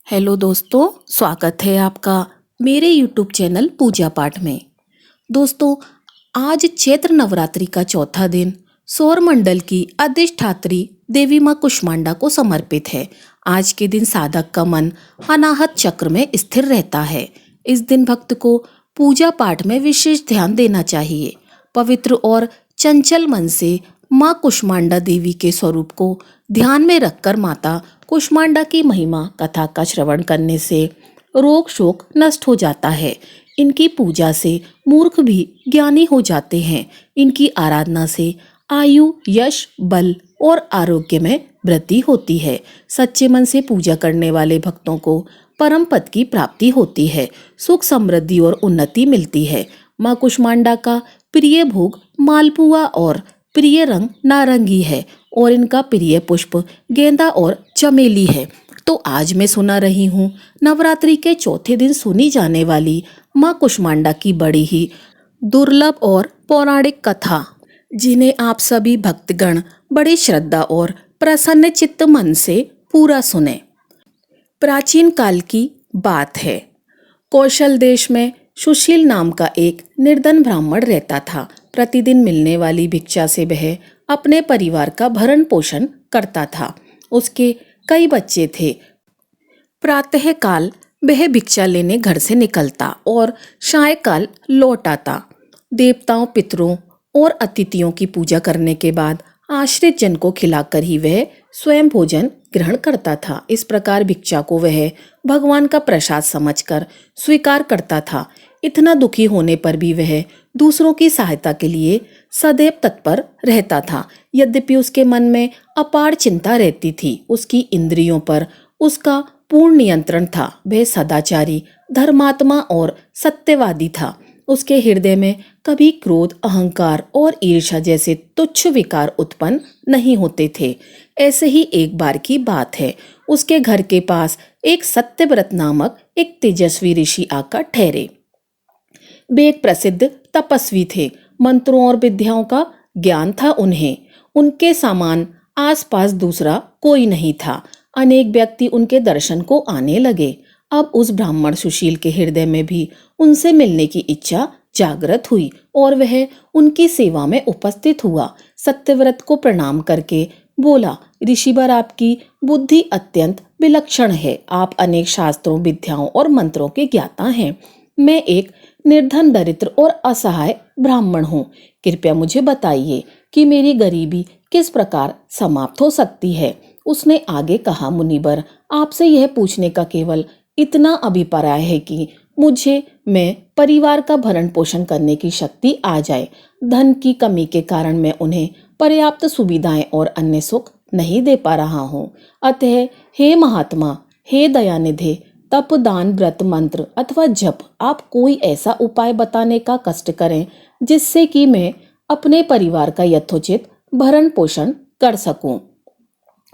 Hello दोस्तों, स्वागत है आपका मेरे YouTube चैनल पूजा पाठ में। दोस्तों, आज चैत्र नवरात्रि का चौथा दिन सौर मंडल की अधिष्ठात्री देवी माँ कुष्मांडा को समर्पित है। आज के दिन साधक का मन अनाहत चक्र में स्थिर रहता है। इस दिन भक्त को पूजा पाठ में विशेष ध्यान देना चाहिए। पवित्र और चंचल मन से माँ कुष्मांडा देवी के स्वरूप को ध्यान में रखकर माता कुष्मांडा की महिमा कथा का श्रवण करने से रोग शोक नष्ट हो जाता है। इनकी पूजा से मूर्ख भी ज्ञानी हो जाते हैं। इनकी आराधना से आयु, यश, बल और आरोग्य में वृद्धि होती है। सच्चे मन से पूजा करने वाले भक्तों को परम पद की प्राप्ति होती है, सुख, समृद्धि और उन्नति मिलती है। माँ कुष्मांडा का प्रिय भोग मालपुआ और प्रिय रंग नारंगी है और इनका प्रिय पुष्प गेंदा और चमेली है। तो आज मैं सुना रही हूँ नवरात्रि के चौथे दिन सुनी जाने वाली माँ कुष्मांडा की बड़ी ही दुर्लभ और पौराणिक कथा, जिन्हें आप सभी भक्तगण बड़े श्रद्धा और प्रसन्न चित्त मन से पूरा सुने। प्राचीन काल की बात है। कौशल देश में सुशील नाम का एक निर्धन ब्राह्मण रहता था। प्रतिदिन मिलने वाली भिक्षा से वह अपने परिवार का भरण पोषण करता था। उसके कई बच्चे थे। प्रातः काल वह भिक्षा लेने घर से निकलता और सायंकाल लौट आता। देवताओं, पितरों और अतिथियों की पूजा करने के बाद आश्रित जन को खिलाकर ही वह स्वयं भोजन ग्रहण करता था। इस प्रकार भिक्षा को वह भगवान का प्रसाद समझकर स्वीकार करता था। इतना दुखी होने पर भी वह दूसरों की सहायता के लिए सदैव तत्पर रहता था। यद्यपि उसके मन में अपार चिंता रहती थी, उसकी इंद्रियों पर उसका पूर्ण नियंत्रण था। वह सदाचारी, धर्मात्मा और सत्यवादी था। उसके हृदय में कभी क्रोध, अहंकार और ईर्ष्या जैसे तुच्छ विकार उत्पन्न नहीं होते थे। ऐसे ही एक बार की बात है। उसके घर के पास एक सत्यव्रत नामक एक तेजस्वी ऋषि आकर ठहरे। वे एक प्रसिद्ध तपस्वी थे। मंत्रों और विद्याओं का ज्ञान था उन्हें। उनके समान आसपास दूसरा कोई नहीं था। अनेक व्यक्ति उनके दर्शन को आने लगे। अब उस ब्राह्मण सुशील के हृदय में भी उनसे मिलने की इच्छा जागृत हुई और वह उनकी सेवा में उपस्थित हुआ। सत्यव्रत को प्रणाम करके बोला, ऋषिवर, आपकी बुद्धि अत्यंत विलक्षण है। आप अनेक शास्त्रों, विद्याओं और मंत्रों के ज्ञाता हैं। मैं एक निर्धन, दरिद्र और असहाय ब्राह्मण हूँ। कृपया मुझे बताइए कि मेरी गरीबी किस प्रकार समाप्त हो सकती है। उसने आगे कहा, मुनिवर, आपसे यह पूछने का केवल इतना अभिप्राय है कि मुझे मैं परिवार का भरण पोषण करने की शक्ति आ जाए। धन की कमी के कारण मैं उन्हें पर्याप्त सुविधाएं और अन्य सुख नहीं दे पा रहा हूँ। अतः हे महात्मा, हे दयानिधे, तप, दान, व्रत, मंत्र अथवा जप, आप कोई ऐसा उपाय बताने का कष्ट करें जिससे कि मैं अपने परिवार का यथोचित भरण पोषण कर सकूं।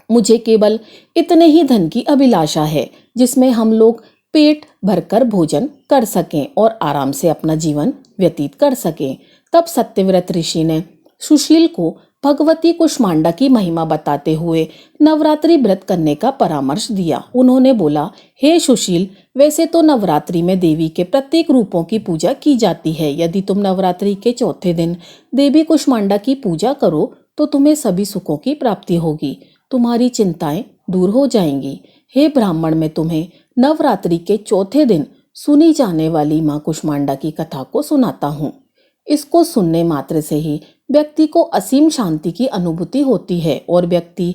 मुझे केवल इतने ही धन की अभिलाषा है जिसमें हम लोग पेट भरकर भोजन कर सकें और आराम से अपना जीवन व्यतीत कर सकें। तब सत्यव्रत ऋषि ने सुशील को भगवती कुष्मांडा की महिमा बताते हुए नवरात्रि व्रत करने का परामर्श दिया। उन्होंने बोला, हे सुशील, वैसे तो नवरात्रि में देवी के प्रत्येक रूपों की पूजा की जाती है। यदि तुम नवरात्रि के चौथे दिन देवी कुष्मांडा की पूजा करो तो तुम्हें सभी सुखों की प्राप्ति होगी। तुम्हारी चिंताएं दूर हो जाएंगी। हे ब्राह्मण, मैं तुम्हें नवरात्रि के चौथे दिन सुनी जाने वाली माँ कुष्मांडा की कथा को सुनाता हूँ। इसको सुनने मात्र से ही व्यक्ति को असीम शांति की अनुभूति होती है और व्यक्ति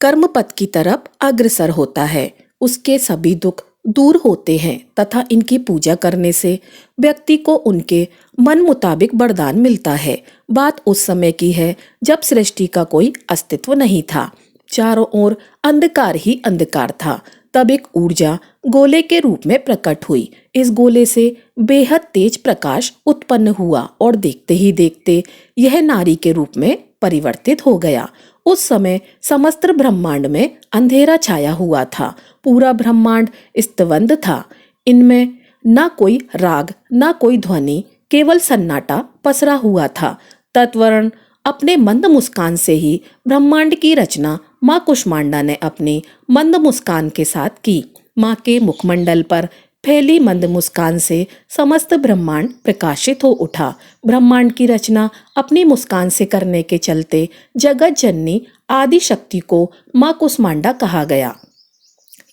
कर्म पथ की तरफ अग्रसर होता है। उसके सभी दुख दूर होते हैं तथा इनकी पूजा करने से व्यक्ति को उनके मन मुताबिक वरदान मिलता है। बात उस समय की है जब सृष्टि का कोई अस्तित्व नहीं था। चारों ओर अंधकार ही अंधकार था। तब एक ऊर्जा गोले के रूप में प्रकट हुई। इस गोले से बेहद तेज प्रकाश उत्पन्न हुआ और देखते ही देखते यह नारी के रूप में परिवर्तित हो गया। उस समय समस्त ब्रह्मांड में अंधेरा छाया हुआ था। पूरा ब्रह्मांड स्तब्ध था। इनमें न कोई राग, न कोई ध्वनि, केवल सन्नाटा पसरा हुआ था। तत्वरण अपने मंद मुस्कान से ही ब्रह्मांड की रचना माँ कुष्मांडा ने अपनी मंद मुस्कान के साथ की। माँ के मुखमंडल पर फैली मंद मुस्कान से समस्त ब्रह्मांड प्रकाशित हो उठा। ब्रह्मांड की रचना अपनी मुस्कान से करने के चलते जगत जननी आदि शक्ति को माँ कुष्मांडा कहा गया।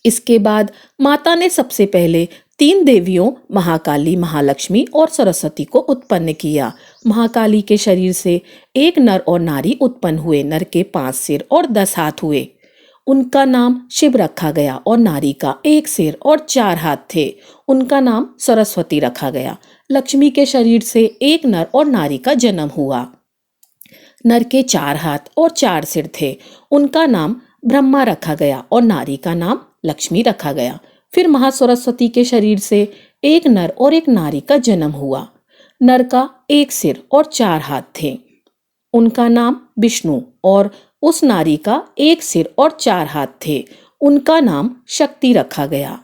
इसके बाद माता ने सबसे पहले 3 देवियों महाकाली, महालक्ष्मी और सरस्वती को उत्पन्न किया। महाकाली के शरीर से एक नर और नारी उत्पन्न हुए। नर के 5 सिर और 10 हाथ हुए, उनका नाम शिव रखा गया। और नारी का 1 सिर और 4 हाथ थे, उनका नाम सरस्वती रखा गया। लक्ष्मी के शरीर से एक नर और नारी का जन्म हुआ। नर के 4 हाथ और 4 सिर थे, उनका नाम ब्रह्मा रखा गया और नारी का नाम लक्ष्मी रखा गया। फिर महासरस्वती के शरीर से एक नर और एक नारी का जन्म हुआ। नर का 1 सिर और 4 हाथ थे, उनका नाम विष्णु। और उस नारी का 1 सिर और 4 हाथ थे, उनका नाम शक्ति रखा गया।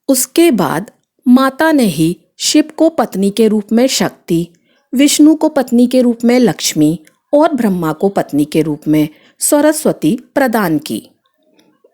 उसके बाद माता ने ही शिव को पत्नी के रूप में शक्ति, विष्णु को पत्नी के रूप में लक्ष्मी और ब्रह्मा को पत्नी के रूप में सरस्वती प्रदान की।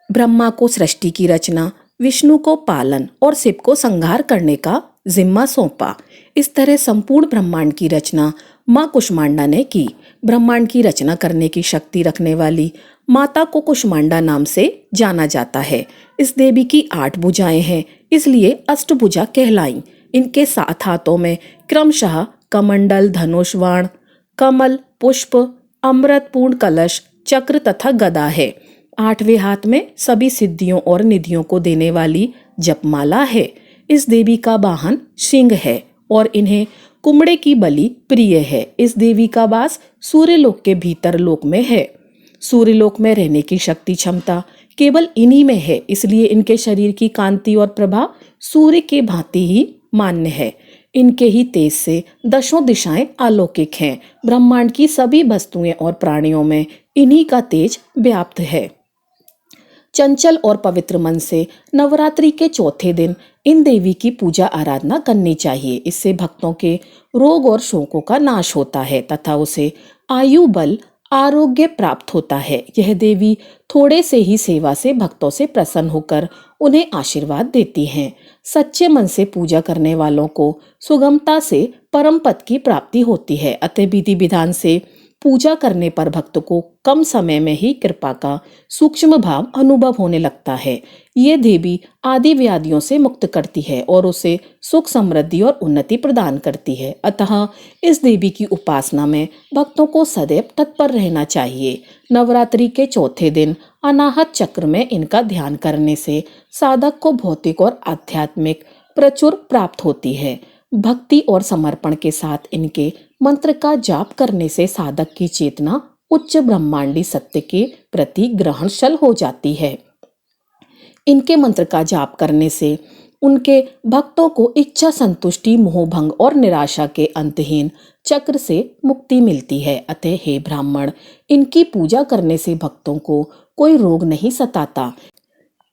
ब्रह्मा को सृष्टि की रचना, विष्णु को पालन और शिव को संहार करने का जिम्मा सौंपा। इस तरह संपूर्ण ब्रह्मांड की रचना माँ कुष्मांडा ने की। ब्रह्मांड की रचना करने की शक्ति रखने वाली माता को कुष्मांडा नाम से जाना जाता है। इस देवी की 8 भुजाएं हैं, इसलिए अष्टभुजा कहलाईं। इनके 7 हाथों में क्रमशः कमंडल, धनुष, बाण, कमल, पुष्प, अमृतपूर्ण कलश, चक्र तथा गदा है। 8वें हाथ में सभी सिद्धियों और निधियों को देने वाली जपमाला है। इस देवी का वाहन सिंह है और इन्हें कुमड़े की बलि प्रिय है। इस देवी का वास सूर्यलोक के भीतर लोक में है। सूर्यलोक में रहने की शक्ति क्षमता केवल इन्हीं में है, इसलिए इनके शरीर की कांति और प्रभा सूर्य के भांति ही मान्य है। इनके ही तेज से 10 दिशाएं अलौकिक हैं। ब्रह्मांड की सभी वस्तुएं और प्राणियों में इन्हीं का तेज व्याप्त है। चंचल और पवित्र मन से नवरात्रि के चौथे दिन इन देवी की पूजा आराधना करनी चाहिए। इससे भक्तों के रोग और शोकों का नाश होता है तथा उसे आयु, बल, आरोग्य प्राप्त होता है। यह देवी थोड़े से ही सेवा से भक्तों से प्रसन्न होकर उन्हें आशीर्वाद देती हैं। सच्चे मन से पूजा करने वालों को सुगमता से परम पद की प्राप्ति होती है। अतः विधि विधान से पूजा करने पर भक्त को कम समय में ही कृपा का सूक्ष्म भाव अनुभव होने लगता है। ये देवी आदि व्याधियों से मुक्त करती है और उसे सुख, समृद्धि और उन्नति प्रदान करती है। अतः इस देवी की उपासना में भक्तों को सदैव तत्पर रहना चाहिए। नवरात्रि के चौथे दिन अनाहत चक्र में इनका ध्यान करने से साधक को भौतिक और आध्यात्मिक प्रचुर प्राप्त होती है। भक्ति और समर्पण के साथ इनके मंत्र का जाप करने से साधक की चेतना उच्च ब्रह्मांडी सत्य के प्रति ग्रहणशील हो जाती है। इनके मंत्र का जाप करने से उनके भक्तों को इच्छा संतुष्टि, मोहभंग और निराशा के अंतहीन चक्र से मुक्ति मिलती है। अतः हे ब्राह्मण, इनकी पूजा करने से भक्तों को कोई रोग नहीं सताता।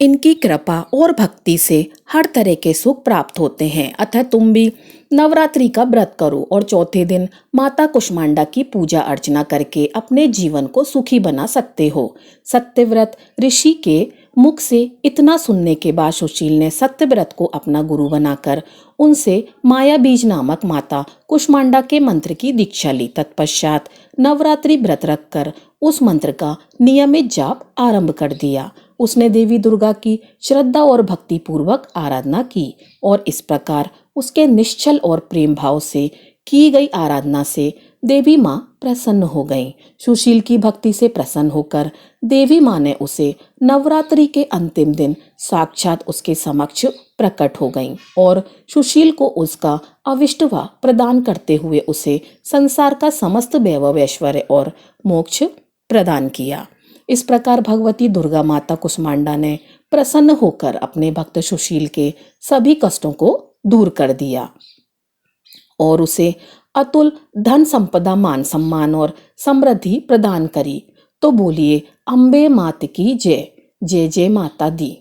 इनकी कृपा और भक्ति से हर तरह के सुख प्राप्त होते हैं। अतः तुम भी नवरात्रि का व्रत करो और चौथे दिन माता कुष्मांडा की पूजा अर्चना करके अपने जीवन को सुखी बना सकते हो। सत्यव्रत ऋषि के मुख से इतना सुनने के बाद सुशील ने सत्यव्रत को अपना गुरु बनाकर उनसे माया बीज नामक माता कुष्मांडा के मंत्र की दीक्षा ली। तत्पश्चात नवरात्रि व्रत रखकर उस मंत्र का नियमित जाप आरंभ कर दिया। उसने देवी दुर्गा की श्रद्धा और भक्ति पूर्वक आराधना की और इस प्रकार उसके निश्चल और प्रेम भाव से की गई आराधना से देवी माँ प्रसन्न हो गईं। सुशील की भक्ति से प्रसन्न होकर देवी माँ ने उसे नवरात्रि के अंतिम दिन साक्षात उसके समक्ष प्रकट हो गईं और सुशील को उसका अविष्टवा प्रदान करते हुए उसे संसार का समस्त वैभव, ऐश्वर्य और मोक्ष प्रदान किया। इस प्रकार भगवती दुर्गा माता कुष्मांडा ने प्रसन्न होकर अपने भक्त सुशील के सभी कष्टों को दूर कर दिया और उसे अतुल धन संपदा, मान सम्मान और समृद्धि प्रदान करी। तो बोलिए अम्बे मात की जय। जय जय माता दी।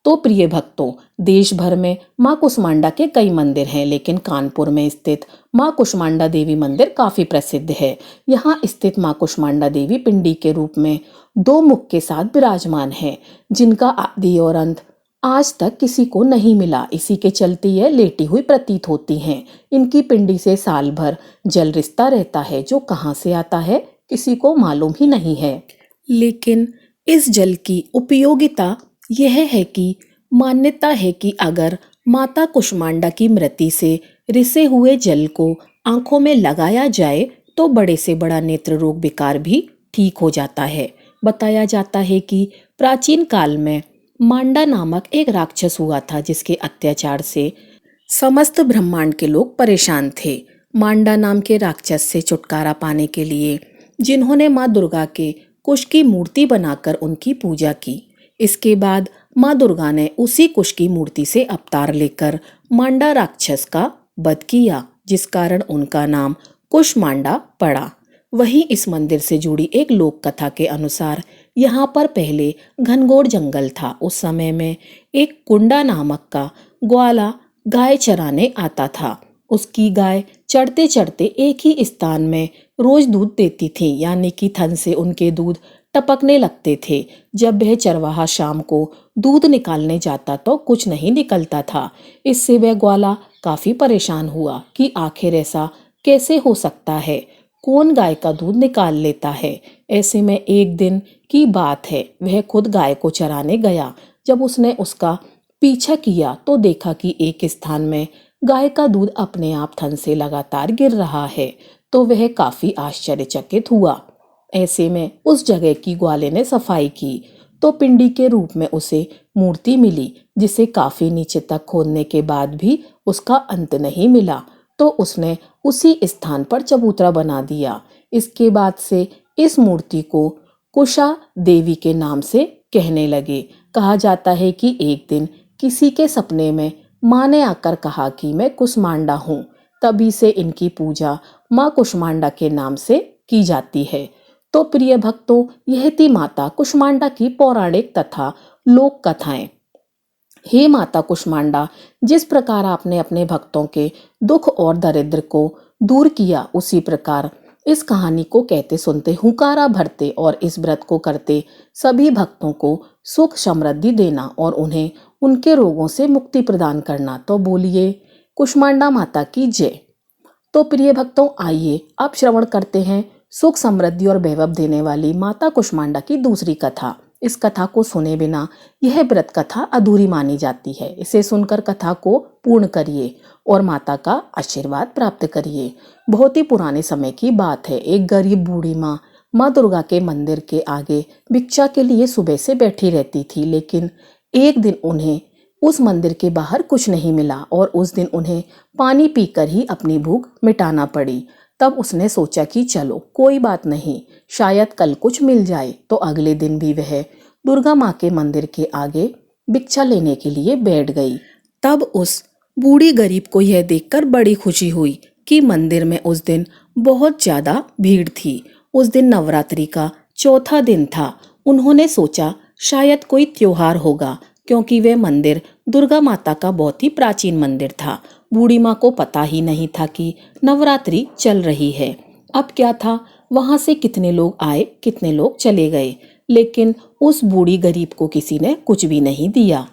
तो तो प्रिय भक्तों, देश भर में माँ कुष्मांडा के कई मंदिर हैं, लेकिन कानपुर में स्थित माँ कुष्मांडा देवी मंदिर काफी प्रसिद्ध है। यहाँ स्थित माँ कुष्मांडा देवी पिंडी के रूप में दो मुख के साथ विराजमान है, जिनका आदि और अंत आज तक किसी को नहीं मिला। इसी के चलते यह लेटी हुई प्रतीत होती हैं। इनकी पिंडी से साल भर जल रिसता रहता है, जो कहाँ से आता है किसी को मालूम ही नहीं है। लेकिन इस जल की उपयोगिता यह है कि मान्यता है कि अगर माता कुष्मांडा की मृत्यु से रिसे हुए जल को आंखों में लगाया जाए तो बड़े से बड़ा नेत्र रोग विकार भी ठीक हो जाता है। बताया जाता है कि प्राचीन काल में मांडा नामक एक राक्षस हुआ था, जिसके अत्याचार से समस्त ब्रह्मांड के लोग परेशान थे। मांडा नाम के राक्षस से छुटकारा पाने के लिए जिन्होंने माँ दुर्गा के कुश की मूर्ति बनाकर उनकी पूजा की, इसके बाद माँ दुर्गा ने उसी कुश की मूर्ति से अवतार लेकर मांडा राक्षस का वध किया, जिस कारण उनका नाम कुष्मांडा पड़ा। वहीं इस मंदिर से जुड़ी एक लोक कथा के अनुसार यहाँ पर पहले घनघोर जंगल था। उस समय में एक कुंडा नामक का ग्वाला गाय चराने आता था। उसकी गाय चढ़ते चढ़ते एक ही स्थान में रोज दूध देती थी, यानी कि थन से उनके दूध टपकने लगते थे। जब वह चरवाहा शाम को दूध निकालने जाता तो कुछ नहीं निकलता था। इससे वह ग्वाला काफी परेशान हुआ कि आखिर ऐसा कैसे हो सकता है, कौन गाय का दूध निकाल लेता है। ऐसे में एक दिन की बात है, वह खुद गाय को चराने गया। जब उसने उसका पीछा किया तो देखा कि एक स्थान में गाय का दूध अपने आप थन से लगातार गिर रहा है, तो वह काफी आश्चर्यचकित हुआ। ऐसे में उस जगह की ग्वाले ने सफाई की तो पिंडी के रूप में उसे मूर्ति मिली, जिसे काफी नीचे तक खोदने के बाद भी उसका अंत नहीं मिला, तो उसने उसी स्थान पर चबूतरा बना दिया। इसके बाद से इस मूर्ति को कुशा देवी के नाम से कहने लगे। कहा जाता है कि एक दिन किसी के सपने में माँ ने आकर कहा कि मैं कुष्मांडा हूँ, तभी से इनकी पूजा माँ कुष्मांडा के नाम से की जाती है। तो प्रिय भक्तों, यह थी माता कुष्मांडा की पौराणिक तथा लोक कथाएं। हे माता कुष्मांडा, जिस प्रकार आपने अपने भक्तों के दुख और दरिद्र को दूर किया, उसी प्रकार इस कहानी को कहते सुनते हुंकारा भरते और इस व्रत को करते सभी भक्तों को सुख समृद्धि देना और उन्हें उनके रोगों से मुक्ति प्रदान करना। तो बोलिए कुष्मांडा माता की जय। तो प्रिय भक्तों, आइए अब श्रवण करते हैं सुख समृद्धि और वैभव देने वाली माता कुष्मांडा की दूसरी कथा। इस कथा को सुने बिना यह व्रत कथा अधूरी मानी जाती है। इसे सुनकर कथा को पूर्ण करिए और माता का आशीर्वाद प्राप्त करिए। बहुत ही पुराने समय की बात है। एक गरीब बूढ़ी माँ दुर्गा के मंदिर के आगे भिक्षा के लिए सुबह से बैठी रहती थी, लेकिन एक दिन उन्हें उस मंदिर के बाहर कुछ नहीं मिला और उस दिन उन्हें पानी पीकर ही अपनी भूख मिटाना पड़ी। तब उसने सोचा कि चलो कोई बात नहीं, शायद कल कुछ मिल जाए। तो अगले दिन भी वह दुर्गा माँ के मंदिर के आगे भिक्षा लेने के लिए बैठ गई। तब उस बूढ़ी गरीब को यह देखकर बड़ी खुशी हुई कि मंदिर में उस दिन बहुत ज्यादा भीड़ थी। उस दिन नवरात्रि का चौथा दिन था। उन्होंने सोचा शायद कोई त्योहार होगा, क्योंकि वह मंदिर दुर्गा माता का बहुत ही प्राचीन मंदिर था। बूढ़ी माँ को पता ही नहीं था कि नवरात्रि चल रही है। अब क्या था, वहां से कितने लोग आए कितने लोग चले गए, लेकिन उस बूढ़ी गरीब को किसी ने कुछ भी नहीं दिया।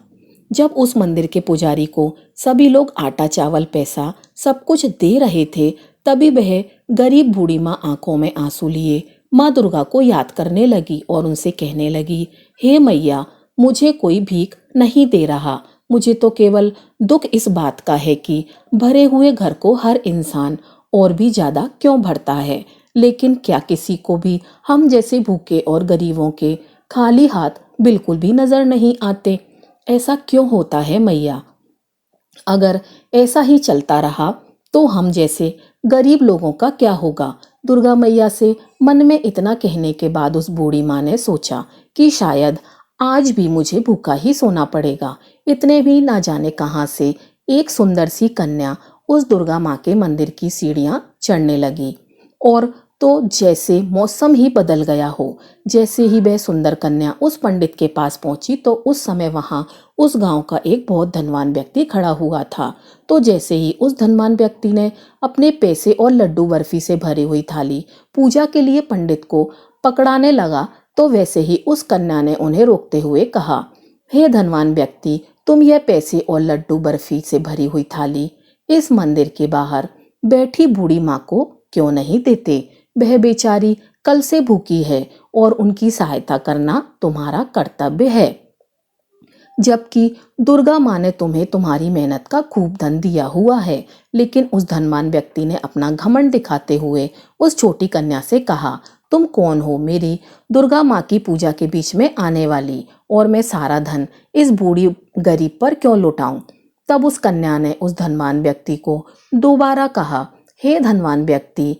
जब उस मंदिर के पुजारी को सभी लोग आटा चावल पैसा सब कुछ दे रहे थे, तभी वह गरीब बूढ़ी माँ आंखों में आंसू लिए माँ दुर्गा को याद करने लगी और उनसे कहने लगी, हे मैया, मुझे कोई भीख नहीं दे रहा। मुझे तो केवल दुख इस बात का है कि भरे हुए घर को हर इंसान और भी ज्यादा क्यों भरता है, लेकिन क्या किसी को भी हम जैसे भूखे और गरीबों के खाली हाथ बिल्कुल भी नजर नहीं आते? ऐसा क्यों होता है मैया? अगर ऐसा ही चलता रहा तो हम जैसे गरीब लोगों का क्या होगा? दुर्गा मैया से मन में इतना कहने के बाद उस बूढ़ी माँ ने सोचा कि शायद आज भी मुझे भूखा ही सोना पड़ेगा। इतने भी ना जाने कहां से एक सुंदर सी कन्या उस दुर्गा माँ के मंदिर की सीढ़ियां चढ़ने लगी और तो जैसे मौसम ही बदल गया हो। जैसे ही वह सुंदर कन्या उस पंडित के पास पहुंची तो उस समय वहां उस गांव का एक बहुत धनवान व्यक्ति खड़ा हुआ था। तो जैसे ही उस धनवान व्यक्ति ने अपने पैसे और लड्डू बर्फी से भरी हुई थाली पूजा के लिए पंडित को पकड़ाने लगा, तो वैसे ही उस कन्या ने उन्हें रोकते हुए कहा, हे धनवान व्यक्ति, तुम यह पैसे और लड्डू बर्फी से भरी हुई थाली इस मंदिर के बाहर बैठी बूढ़ी माँ को क्यों नहीं देते? वह बेचारी कल से भूखी है और उनकी सहायता करना तुम्हारा कर्तव्य है। जबकि दुर्गा माँ ने तुम्हें तुम्हारी मेहनत का खूब धन दिया हुआ है। लेकिन उस धनवान व्यक्ति ने अपना घमंड दिखाते हुए उस छोटी कन्या से कहा, तुम कौन हो मेरी दुर्गा माँ की पूजा के बीच में आने वाली, और मैं सारा धन इस बूढ़ी गरीब पर क्यों लुटाऊं? तब उस कन्या ने उस धनवान व्यक्ति को दोबारा कहा, हे धनवान व्यक्ति,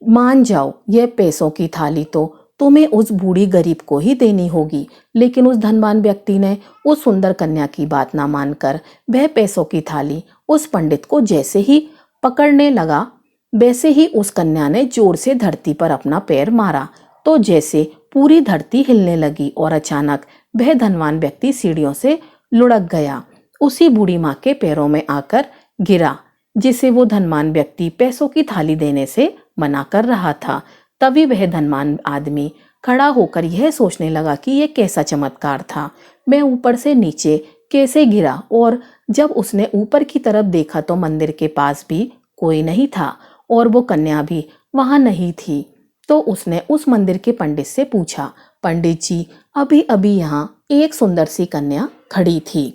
मान जाओ, यह पैसों की थाली तो तुम्हें उस बूढ़ी गरीब को ही देनी होगी। लेकिन उस धनवान व्यक्ति ने उस सुंदर कन्या की बात ना मानकर वह पैसों की थाली उस पंडित को जैसे ही पकड़ने लगा, वैसे ही उस कन्या ने जोर से धरती पर अपना पैर मारा। तो जैसे पूरी धरती हिलने लगी और अचानक वह धनवान व्यक्ति सीढ़ियों से लुढ़क गया, उसी बूढ़ी माँ के पैरों में आकर गिरा, जिसे वो धनवान व्यक्ति पैसों की थाली देने से मना कर रहा था। तभी वह धनवान आदमी खड़ा होकर यह सोचने लगा कि यह कैसा चमत्कार था, मैं ऊपर से नीचे कैसे गिरा। और जब उसने ऊपर की तरफ देखा तो मंदिर के पास भी कोई नहीं था और वो कन्या भी वहां नहीं थी। तो उसने उस मंदिर के पंडित से पूछा, पंडित जी, अभी अभी यहाँ एक सुंदर सी कन्या खड़ी थी,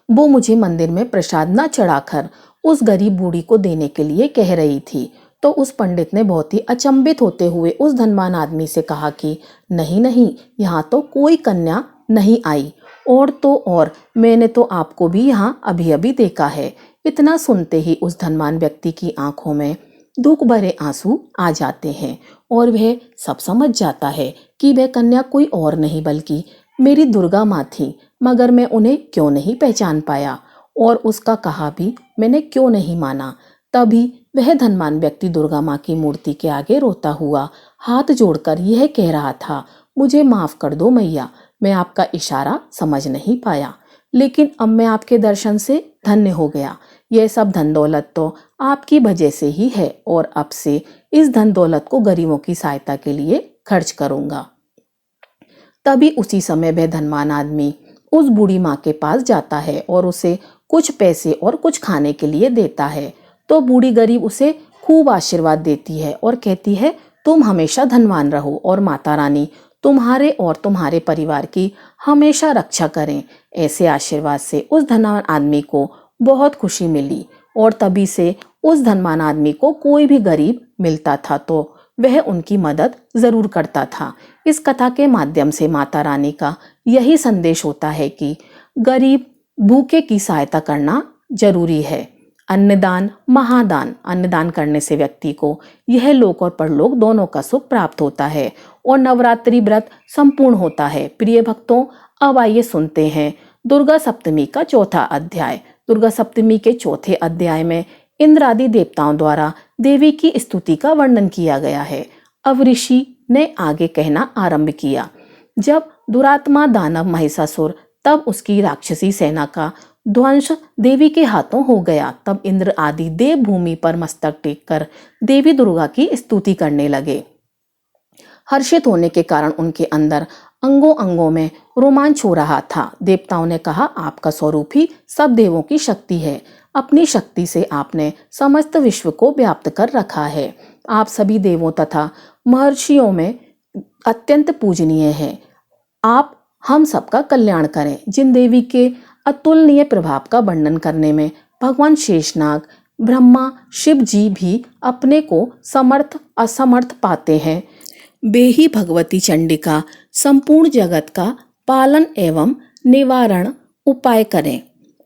वो मुझे मंदिर में प्रसाद न चढ़ाकर उस गरीब बूढ़ी को देने के लिए कह रही थी। तो उस पंडित ने बहुत ही अचंभित होते हुए उस धनवान आदमी से कहा कि नहीं नहीं, यहाँ तो कोई कन्या नहीं आई, और तो और मैंने तो आपको भी यहाँ अभी अभी देखा है। इतना सुनते ही उस धनवान व्यक्ति की आंखों में दुख भरे आंसू आ जाते हैं और वह सब समझ जाता है कि वह कन्या कोई और नहीं बल्कि मेरी दुर्गा माँ थी, मगर मैं उन्हें क्यों नहीं पहचान पाया और उसका कहा भी मैंने क्यों नहीं माना। तभी वह धनवान व्यक्ति दुर्गा माँ की मूर्ति के आगे रोता हुआ हाथ जोड़कर यह कह रहा था, मुझे माफ कर दो मैया, मैं आपका इशारा समझ नहीं पाया, लेकिन अब मैं आपके दर्शन से धन्य हो गया। यह सब धन दौलत तो आपकी वजह से ही है और अब से इस धन दौलत को गरीबों की सहायता के लिए खर्च करूंगा। तभी उसी समय वह धनवान आदमी उस बूढ़ी माँ के पास जाता है और उसे कुछ पैसे और कुछ खाने के लिए देता है। तो बूढ़ी गरीब उसे खूब आशीर्वाद देती है और कहती है, तुम हमेशा धनवान रहो और माता रानी तुम्हारे और तुम्हारे परिवार की हमेशा रक्षा करें। ऐसे आशीर्वाद से उस धनवान आदमी को बहुत खुशी मिली और तभी से उस धनवान आदमी को कोई भी गरीब मिलता था तो वह उनकी मदद जरूर करता था। इस कथा के माध्यम से माता रानी का यही संदेश होता है कि गरीब भूखे की सहायता करना जरूरी है। अन्नदान महादान, अन्नदान करने से व्यक्ति को यह लोक और परलोक दोनों का सुख प्राप्त होता है और नवरात्रि व्रत संपूर्ण होता है। प्रिय भक्तों, अब आइए सुनते हैं दुर्गा सप्तमी का चौथा अध्याय। दुर्गा सप्तमी के चौथे अध्याय में इंद्र आदि देवताओं द्वारा देवी की स्तुति का वर्णन किया गया है। अब ऋषि ने आगे कहना आरंभ किया, जब दुरात्मा दानव महिषासुर तब उसकी राक्षसी सेना का ध्वंस देवी के हाथों हो गया, तब इंद्र आदि देव भूमि पर मस्तक टेककर देवी दुर्गा की स्तुति करने लगे। हर्षित होने के कारण उनके अंदर अंगों अंगों में रोमांच हो रहा था। देवताओं ने कहा, आपका स्वरूप ही सब देवों की शक्ति है, अपनी शक्ति से आपने समस्त विश्व को व्याप्त कर रखा है। आप सभी देवों तथा महर्षियों में अत्यंत पूजनीय हैं। आप हम सबका कल्याण करें। जिन देवी के अतुलनीय प्रभाव का वर्णन करने में भगवान शेषनाग, ब्रह्मा, शिव जी भी अपने को समर्थ असमर्थ पाते हैं, वे ही भगवती चंडिका संपूर्ण जगत का पालन एवं निवारण उपाय करें।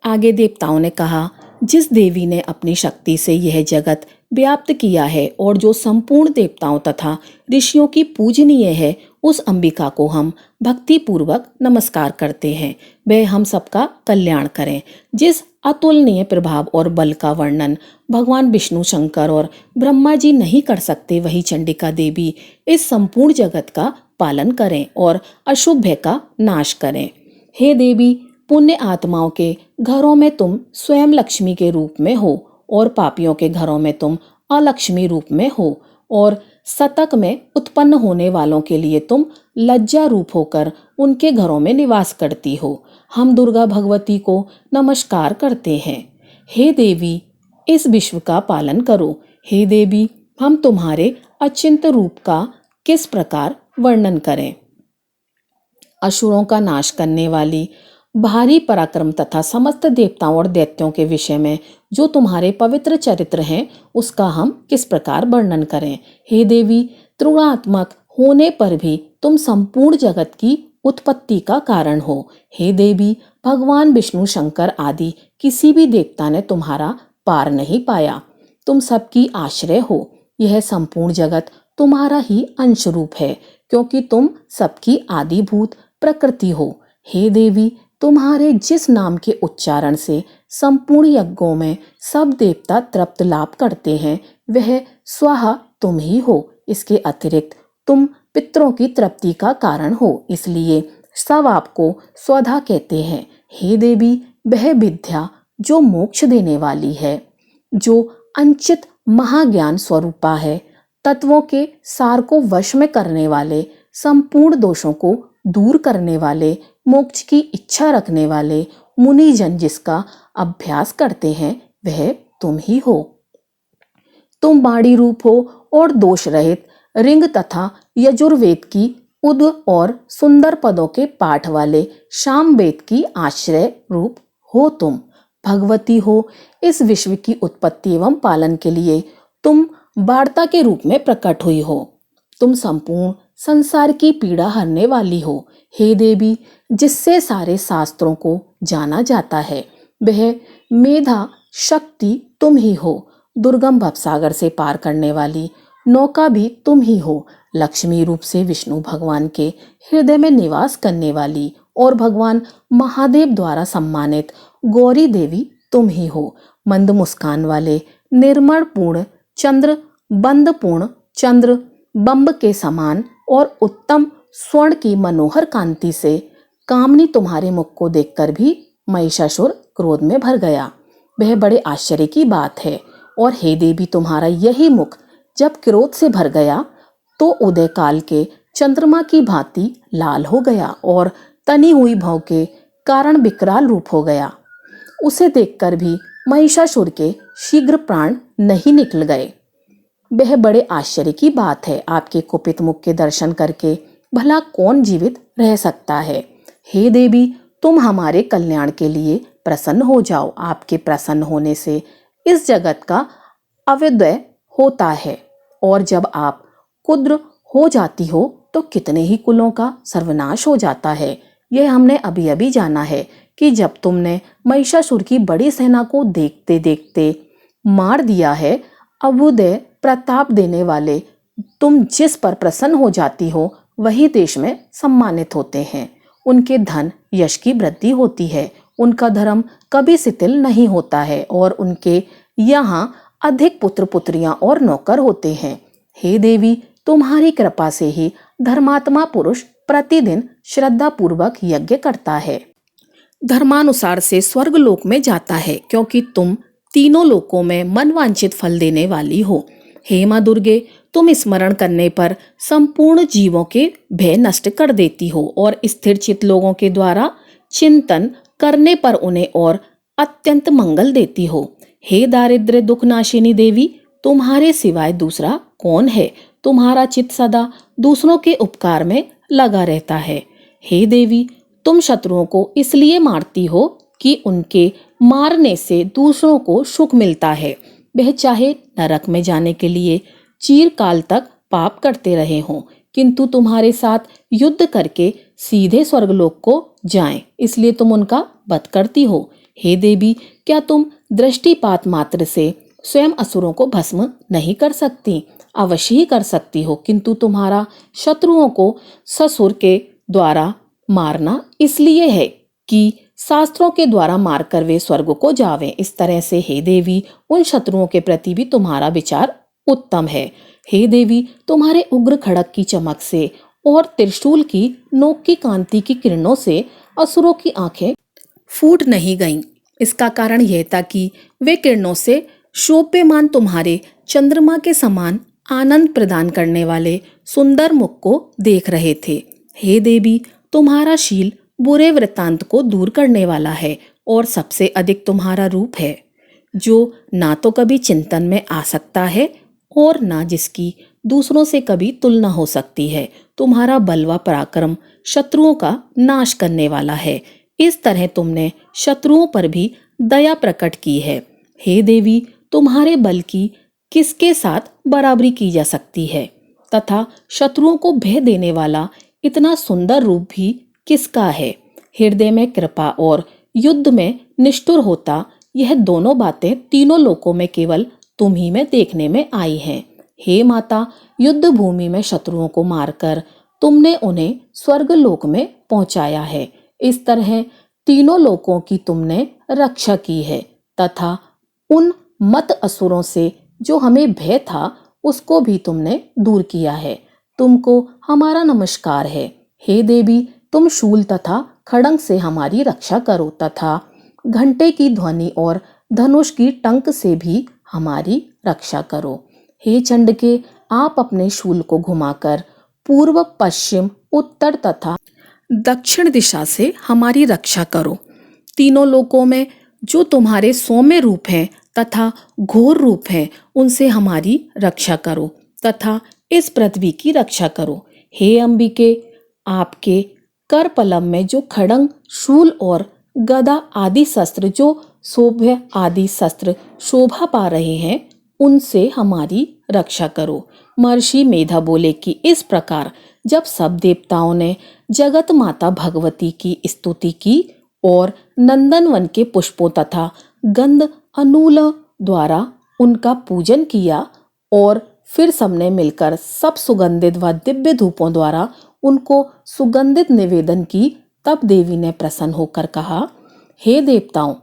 आगे देवताओं ने कहा, जिस देवी ने अपनी शक्ति से यह जगत व्याप्त किया है और जो संपूर्ण देवताओं तथा ऋषियों की पूजनीय है, उस अंबिका को हम भक्ति पूर्वक नमस्कार करते हैं। वह हम सबका कल्याण करें। जिस अतुलनीय प्रभाव और बल का वर्णन भगवान विष्णु, शंकर और ब्रह्मा जी नहीं कर सकते, वही चंडिका देवी इस संपूर्ण जगत का पालन करें और अशुभ का नाश करें। हे देवी, पुण्य आत्माओं के घरों में तुम स्वयं लक्ष्मी के रूप में हो और पापियों के घरों में तुम अलक्ष्मी रूप में हो और शतक में उत्पन्न होने वालों के लिए तुम लज्जा रूप होकर उनके घरों में निवास करती हो। हम दुर्गा भगवती को नमस्कार करते हैं। हे देवी, इस विश्व का पालन करो। हे देवी, हम तुम्हारे अचिंत्य रूप का किस प्रकार वर्णन करें। असुरों का नाश करने वाली, भारी पराक्रम तथा समस्त देवताओं और दैत्यों के विषय में जो तुम्हारे पवित्र चरित्र हैं, उसका हम किस प्रकार वर्णन करें। हे देवी, त्रिगुणात्मक होने पर भी तुम संपूर्ण जगत की उत्पत्ति का कारण हो। हे देवी, भगवान विष्णु, शंकर आदि किसी भी देवता ने तुम्हारा पार नहीं पाया। तुम सबकी आश्रय हो। यह संपूर्ण जगत तुम्हारा ही अंश रूप है, क्योंकि तुम सबकी आदिभूत प्रकृति हो। हे देवी, तुम्हारे जिस नाम के उच्चारण से संपूर्ण यज्ञों में सब देवता तृप्त लाभ करते हैं, वह स्वः तुम ही हो। इसके अतिरिक्त तुम पितरों की तृप्ति का कारण हो, इसलिए सब आपको स्वधा कहते हैं। हे देवी, वह विद्या जो मोक्ष देने वाली है, जो अंचित महाज्ञान स्वरूपा है, तत्वों के सार को वश में करने वाले, संपूर्ण दोषों को दूर करने वाले, मोक्ष की इच्छा रखने वाले मुनिजन जिसका अभ्यास करते हैं, वह तुम ही हो। तुम बाणी रूप हो और दोष रहित ऋंग तथा यजुर्वेद की उद और सुंदर पदों के पाठ वाले सामवेद की आश्रय रूप हो। तुम भगवती हो। इस विश्व की उत्पत्ति एवं पालन के लिए तुम वार्ता के रूप में प्रकट हुई हो। तुम संपूर्ण संसार की पीड़ा हरने वाली हो। हे देवी, जिससे सारे शास्त्रों को जाना जाता है, वह मेधा शक्ति तुम ही हो। दुर्गम भवसागर से पार करने वाली नौका भी तुम ही हो। लक्ष्मी रूप से विष्णु भगवान के हृदय में निवास करने वाली और भगवान महादेव द्वारा सम्मानित गौरी देवी तुम ही हो। मंद मुस्कान वाले निर्मल पूर्ण चंद्र, बंद पूर्ण चंद्र, बंब के समान और उत्तम स्वर्ण की मनोहर कांति से कामनी तुम्हारे मुख को देखकर भी महिषासुर क्रोध में भर गया। वह बड़े आश्चर्य की बात है। और हे देवी, तुम्हारा यही मुख जब क्रोध से भर गया तो उदय काल के चंद्रमा की भांति लाल हो गया और तनी हुई भौं के कारण विकराल रूप हो गया। उसे देखकर भी महिषासुर के शीघ्र प्राण नहीं निकल गए। वह बड़े आश्चर्य की बात है। आपके कुपित मुख के दर्शन करके भला कौन जीवित रह सकता है। हे देवी, तुम हमारे कल्याण के लिए प्रसन्न हो जाओ। आपके प्रसन्न होने से इस जगत का अव्यदय होता है और जब आप कुद्र हो जाती हो तो कितने ही कुलों का सर्वनाश हो जाता है। यह हमने अभी अभी जाना है कि जब तुमने महिषासुर की बड़ी सेना को देखते देखते मार दिया है, अभुदय प्रताप देने वाले तुम जिस पर प्रसन्न हो जाती हो, वही देश में सम्मानित होते हैं। उनके धन यश की वृद्धि होती है, उनका धर्म कभी शिथिल नहीं होता है और उनके यहाँ अधिक पुत्र पुत्रियां और नौकर होते हैं। हे देवी, तुम्हारी कृपा से ही धर्मात्मा पुरुष प्रतिदिन श्रद्धा पूर्वक यज्ञ करता है, धर्मानुसार से स्वर्ग लोक में जाता है, क्योंकि तुम तीनों लोकों में मनवांछित फल देने वाली हो। हे मां दुर्गे, तुम स्मरण करने पर संपूर्ण जीवों के भय नष्ट कर देती हो और स्थिर चित्त लोगों के द्वारा चिंतन करने पर उन्हें और अत्यंत मंगल देती हो। हे दारिद्र्य दुख नाशिनी देवी, तुम्हारे सिवाय दूसरा कौन है। तुम्हारा चित्त सदा दूसरों के उपकार में लगा रहता है। हे देवी, तुम शत्रुओं को इसलिए मारती हो कि उनके मारने से दूसरों को सुख मिलता है, वह चाहे नरक में जाने के लिए चिरकाल तक पाप करते रहे हों, किंतु तुम्हारे साथ युद्ध करके सीधे स्वर्गलोक को जाएं, इसलिए तुम उनका वध करती हो। हे देवी, क्या तुम दृष्टिपात मात्र से स्वयं असुरों को भस्म नहीं कर सकती, अवश्य ही कर सकती हो, किंतु तुम्हारा शत्रुओं को ससुर के द्वारा मारना इसलिए है कि शास्त्रों के द्वारा मारकर वे स्वर्ग को जावें। इस तरह से हे देवी, उन शत्रुओं के प्रति भी तुम्हारा विचार उत्तम है। हे देवी, तुम्हारे उग्र खड़क की चमक से और त्रिशूल की नोक की कांति की किरणों से असुरों की आंखें फूट नहीं गईं। इसका कारण यह था कि वे किरणों से शोभ्यमान तुम्हारे चंद्रमा के समान आनंद प्रदान करने वाले सुंदर मुख को देख रहे थे। हे देवी, तुम्हारा शील बुरे वृत्तांत को दूर करने वाला है और सबसे अधिक तुम्हारा रूप है, जो ना तो कभी चिंतन में आ सकता है और ना जिसकी दूसरों से कभी तुलना हो सकती है। तुम्हारा बल व पराक्रम शत्रुओं का नाश करने वाला है। इस तरह तुमने शत्रुओं पर भी दया प्रकट की है। हे देवी, तुम्हारे बल की किसके साथ बराबरी की जा सकती है, तथा शत्रुओं को भय देने वाला इतना सुंदर रूप भी किसका है। हृदय में कृपा और युद्ध में निष्ठुर होता, यह दोनों बातें तीनों लोकों में केवल तुम ही में देखने में आई हैं। हे माता, युद्ध भूमि में शत्रुओं को मारकर तुमने उन्हें स्वर्ग लोक में पहुंचाया है। इस तरह तीनों लोकों की तुमने रक्षा की है तथा उन मत असुरों से जो हमें भय था उसको भी तुमने दूर किया है। तुमको हमारा नमस्कार है। हे देवी, तुम शूल तथा खड़ंग से हमारी रक्षा करो तथा घंटे की ध्वनि और धनुष की टंक से भी हमारी रक्षा करो। हे चंडके, आप अपने शूल को घुमाकर पूर्व, पश्चिम, उत्तर तथा दक्षिण दिशा से हमारी रक्षा करो। तीनों लोकों में जो तुम्हारे सौम्य रूप हैं तथा घोर रूप हैं, उनसे हमारी रक्षा करो तथा इस पृथ्वी की रक्षा करो। हे अंबिके, आपके कर पलम में जो खड़ंग, शूल और गदा आदि शस्त्र, जो शोभ्य आदि शस्त्र शोभा पा रहे हैं, उनसे हमारी रक्षा करो। महर्षि मेधा बोले कि इस प्रकार जब सब देवताओं ने जगत माता भगवती की स्तुति की और नंदनवन के पुष्पों तथा गंध अनूल द्वारा उनका पूजन किया और फिर सबने मिलकर सब सुगंधित व दिव्य धूपों द्वारा उनको सुगंधित निवेदन की, तब देवी ने प्रसन्न होकर कहा, हे देवताओं,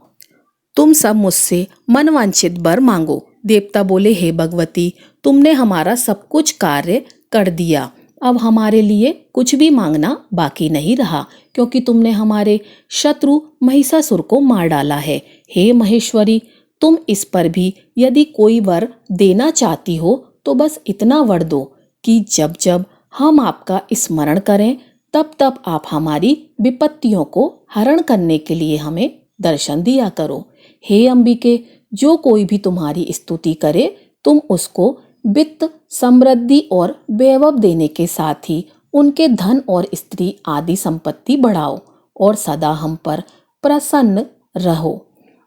तुम सब मुझसे मनवांछित वर मांगो। देवता बोले, हे भगवती, तुमने हमारा सब कुछ कार्य कर दिया, अब हमारे लिए कुछ भी मांगना बाकी नहीं रहा, क्योंकि तुमने हमारे शत्रु महिषासुर को मार डाला है। हे महेश्वरी, तुम इस पर भी यदि कोई वर देना चाहती हो तो बस इतना वर दो कि जब जब हम आपका स्मरण करें तब तब आप हमारी विपत्तियों को हरण करने के लिए हमें दर्शन दिया करो। हे अंबिके, जो कोई भी तुम्हारी स्तुति करे तुम उसको वित्त, समृद्धि और वैभव देने के साथ ही उनके धन और स्त्री आदि संपत्ति बढ़ाओ और सदा हम पर प्रसन्न रहो।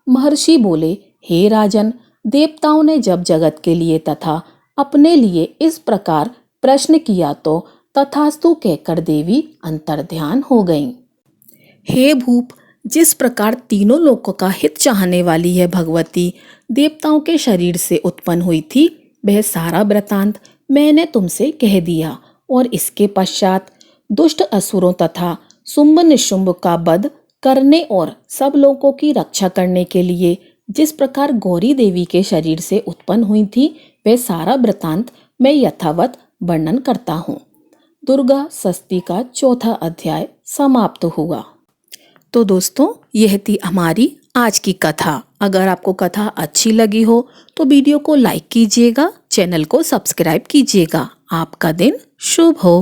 महर्षि बोले, हे राजन, देवताओं ने जब जगत के लिए तथा अपने लिए इस प्रकार प्रश्न किया तो तथास्तु कहकर देवी अंतर्ध्यान हो गईं। हे भूप, जिस प्रकार तीनों लोकों का हित चाहने वाली है भगवती देवताओं के शरीर से उत्पन्न हुई थी, वह सारा वृतांत मैंने तुमसे कह दिया और इसके पश्चात दुष्ट असुरों तथा शुंभ निशुंभ का वध करने और सब लोगों की रक्षा करने के लिए जिस प्रकार गौरी देवी के शरीर से उत्पन्न हुई थी, वह सारा वृतांत मैं यथावत वर्णन करता हूँ। दुर्गा षष्ठी का चौथा अध्याय समाप्त हुआ। तो दोस्तों, यह थी हमारी आज की कथा। अगर आपको कथा अच्छी लगी हो तो वीडियो को लाइक कीजिएगा, चैनल को सब्सक्राइब कीजिएगा। आपका दिन शुभ हो।